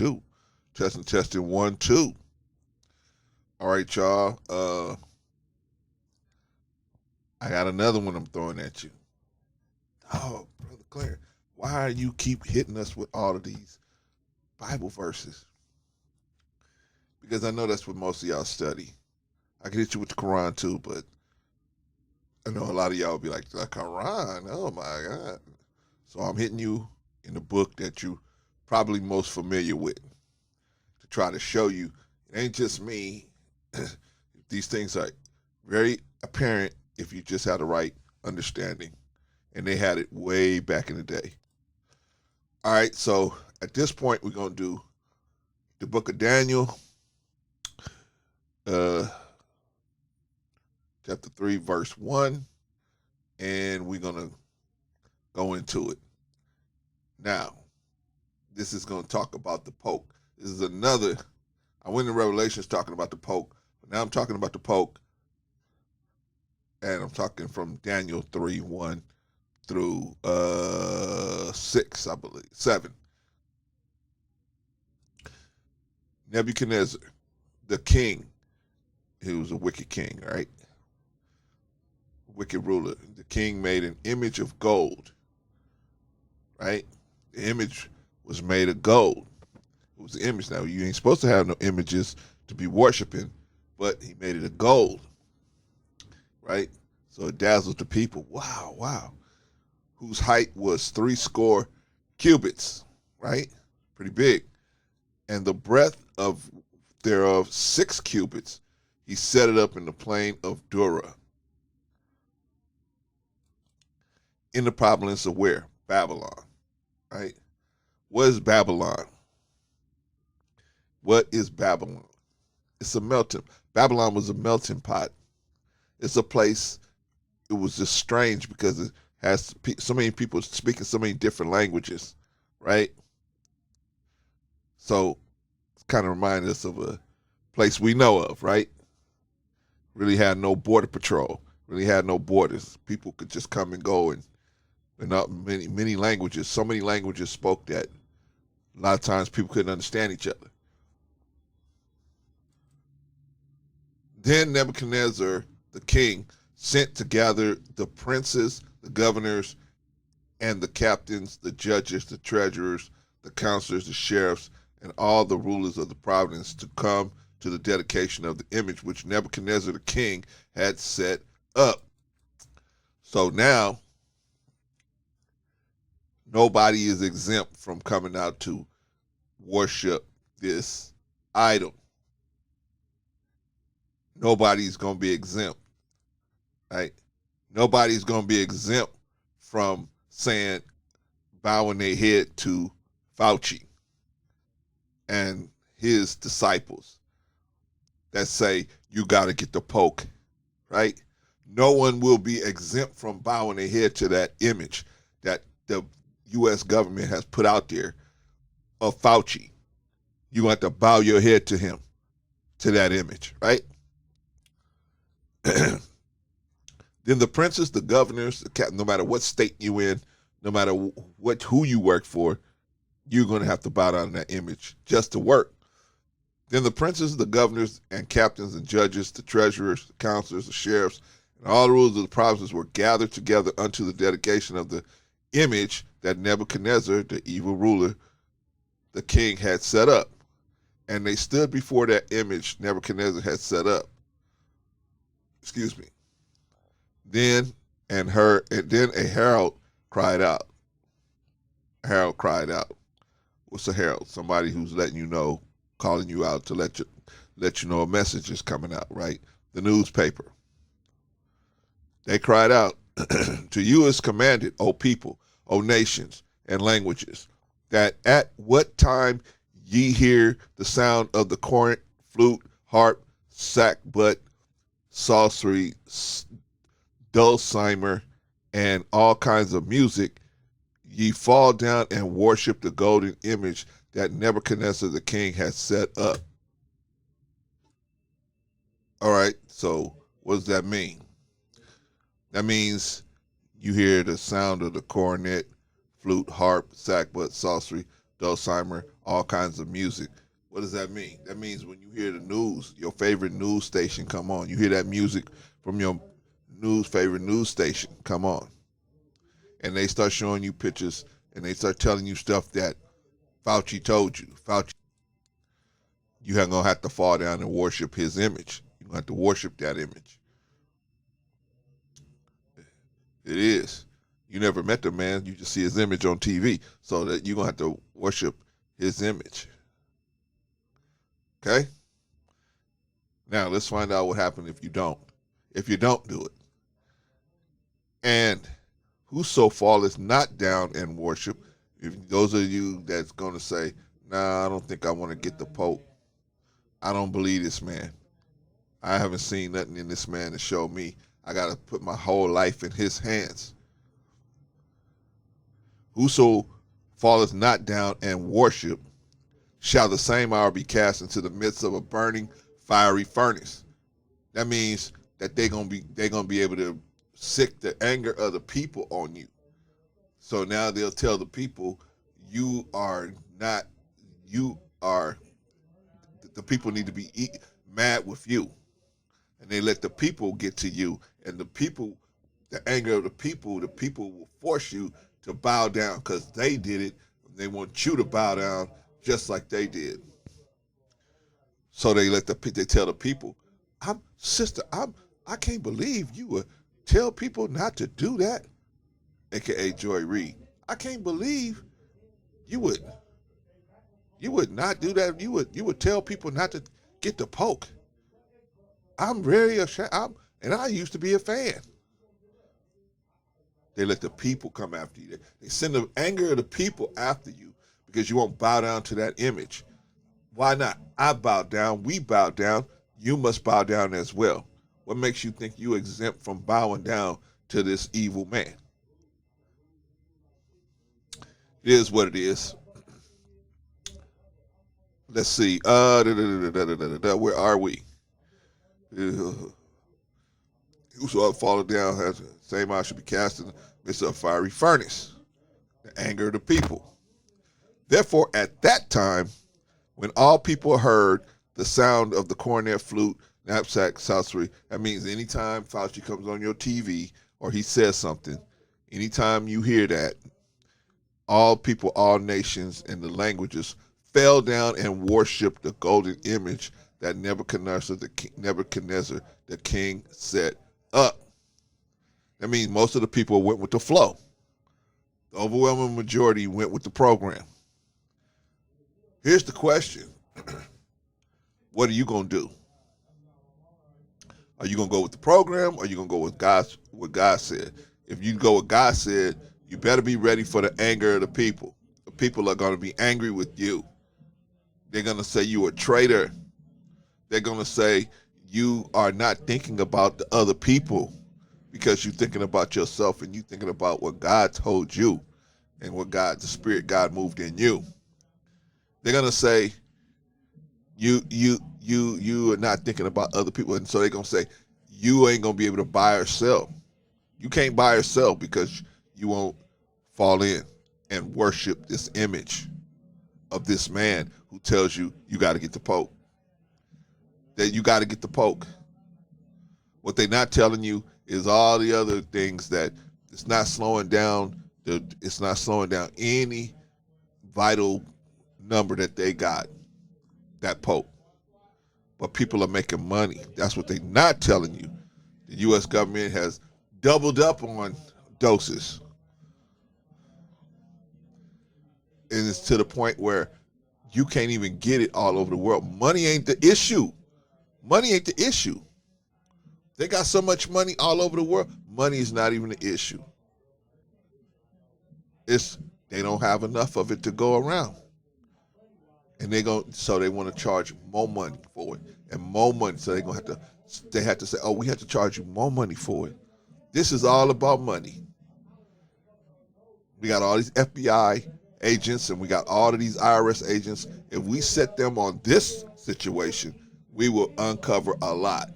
2. Testing 1, 2. All right, y'all. I got another one I'm throwing at you. Oh, Brother Clarence, why you keep hitting us with all of these Bible verses? Because I know that's what most of y'all study. I can hit you with the Quran too, but I know a lot of y'all will be like, the Quran? Oh my God. So I'm hitting you in the book that you probably most familiar with to try to show you it ain't just me. These things are very apparent if you just had the right understanding. And they had it way back in the day. All right, so at this point, we're going to do the book of Daniel, chapter 3, verse 1, and we're going to go into it. Now, this is going to talk about the poke. This is another, I went in Revelations talking about the poke, but now I'm talking about the poke, and I'm talking from Daniel 3, 1 through 6, I believe, 7. Nebuchadnezzar, the king, he was a wicked king, right? Wicked ruler. The king made an image of gold, right? The image was made of gold. It was the image. Now, you ain't supposed to have no images to be worshiping, but he made it of gold, right? So it dazzled the people. Wow, wow. Whose height was 60 cubits, right? Pretty big. And the breadth of thereof 6 cubits. He set it up in the plain of Dura, in the province of where? Babylon, right? What is Babylon? What is Babylon? It's a melting. Babylon was a melting pot. It's a place. It was just strange because it has so many people speaking so many different languages, right? So it's kind of reminds us of a place we know of, right? Really had no border patrol. Really had no borders. People could just come and go, and not many languages. So many languages spoke that a lot of times people couldn't understand each other. Then Nebuchadnezzar, the king, sent to gather the princes, the governors, and the captains, the judges, the treasurers, the counselors, the sheriffs, and all the rulers of the province to come to the dedication of the image which Nebuchadnezzar the king had set up. So now, nobody is exempt from coming out to worship this idol. Nobody's going to be exempt, right? Nobody's going to be exempt from saying, bowing their head to Fauci and his disciples that say, you got to get the poke, right? No one will be exempt from bowing their head to that image that the U.S. government has put out there of Fauci. You have to bow your head to him, to that image, right? Then the princes, the governors, no matter what state you in, no matter who you work for, you're going to have to bow down to that image just to work. Then the princes, the governors, and captains and judges, the treasurers, the counselors, the sheriffs, and all the rulers of the provinces were gathered together unto the dedication of the image that Nebuchadnezzar, the evil ruler, the king, had set up. And they stood before that image Nebuchadnezzar had set up. Excuse me. Then a herald cried out. A herald cried out. What's a herald? Somebody who's letting you know, calling you out to let you know a message is coming out, right? The newspaper. They cried out, to you is commanded, O people, O nations, and languages, that at what time ye hear the sound of the cornet, flute, harp, sackbut, psaltery, dulcimer, and all kinds of music, ye fall down and worship the golden image that Nebuchadnezzar the king has set up. All right, so what does that mean? That means you hear the sound of the cornet, flute, harp, sackbut, psaltery, dulcimer, all kinds of music. What does that mean? That means when you hear the news, your favorite news station come on. You hear that music from your favorite news station come on. And they start showing you pictures and they start telling you stuff that Fauci told you. You're going to have to fall down and worship his image. You're going to have to worship that image. It is. You never met the man. You just see his image on TV. So that you're going to have to worship his image. Okay? Now, let's find out what happens if you don't. If you don't do it. And whoso falleth not down and worship, if those of you that's going to say, nah, I don't think I want to get the Pope. I don't believe this man. I haven't seen nothing in this man to show me. I got to put my whole life in his hands. Whoso falleth not down and worship, shall the same hour be cast into the midst of a burning fiery furnace. That means that they're gonna be able to sick the anger of the people on you. So now they'll tell the people, the people need to be mad with you. And they let the people get to you. And the anger of the people will force you to bow down because they did it. They want you to bow down just like they did. So they tell the people, I can't believe you would tell people not to do that. AKA Joy Reid. I can't believe you would not do that. You would tell people not to get the poke. I'm very ashamed. And I used to be a fan. They let the people come after you. They send the anger of the people after you because you won't bow down to that image. Why not? I bow down. We bow down. You must bow down as well. What makes you think you exempt from bowing down to this evil man? It is what it is. Let's see. Where are we? Whosoever fallen down has the same hour should be cast in the midst of a fiery furnace. The anger of the people. Therefore, at that time, when all people heard the sound of the cornet, flute, knapsack, sorcery, that means anytime Fauci comes on your TV or he says something, anytime you hear that, all people, all nations, and the languages fell down and worshiped the golden image that Nebuchadnezzar, the king, set up. That means most of the people went with the flow. The overwhelming majority went with the program. Here's the question. What are you going to do? Are you going to go with the program or are you going to go with what God said? If you go with God said, you better be ready for the anger of the people. The people are going to be angry with you. They're going to say you a traitor. They're going to say you are not thinking about the other people because you're thinking about yourself and you're thinking about what God told you and what the Spirit God moved in you. They're going to say you are not thinking about other people. And so they're going to say you ain't going to be able to buy or sell. You can't buy or sell because you won't fall in and worship this image of this man who tells you got to get the poke. That you got to get the poke. What they're not telling you is all the other things that it's not slowing down. It's not slowing down any vital number that they got, that poke. But people are making money. That's what they're not telling you. The U.S. government has doubled up on doses. And it's to the point where you can't even get it all over the world. Money ain't the issue. Money ain't the issue. They got so much money all over the world. Money is not even the issue. They don't have enough of it to go around. And so they want to charge more money for it. And more money. So they have to say, oh, we have to charge you more money for it. This is all about money. We got all these FBI agents and we got all of these IRS agents. If we set them on this situation, we will uncover a lot.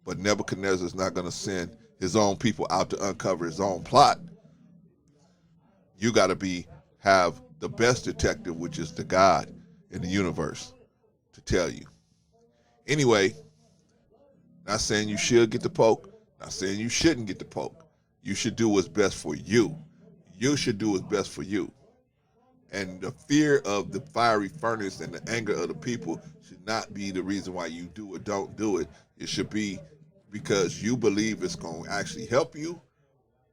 But Nebuchadnezzar is not going to send his own people out to uncover his own plot. You got to have the best detective, which is the God in the universe, to tell you. Anyway, not saying you should get the poke, not saying you shouldn't get the poke. You should do what's best for you. You should do what's best for you. And the fear of the fiery furnace and the anger of the people should not be the reason why you do or don't do it. It should be because you believe it's going to actually help you,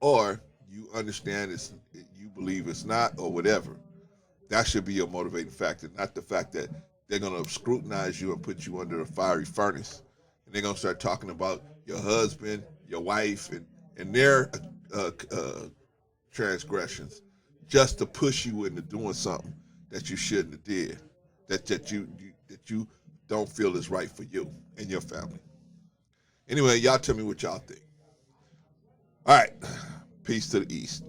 or you understand you believe it's not, or whatever. That should be your motivating factor, not the fact that they're going to scrutinize you and put you under a fiery furnace. And they're going to start talking about your husband, your wife, and their transgressions, just to push you into doing something that you shouldn't have did, that you don't feel is right for you and your family. Anyway, y'all tell me what y'all think. All right, peace to the East.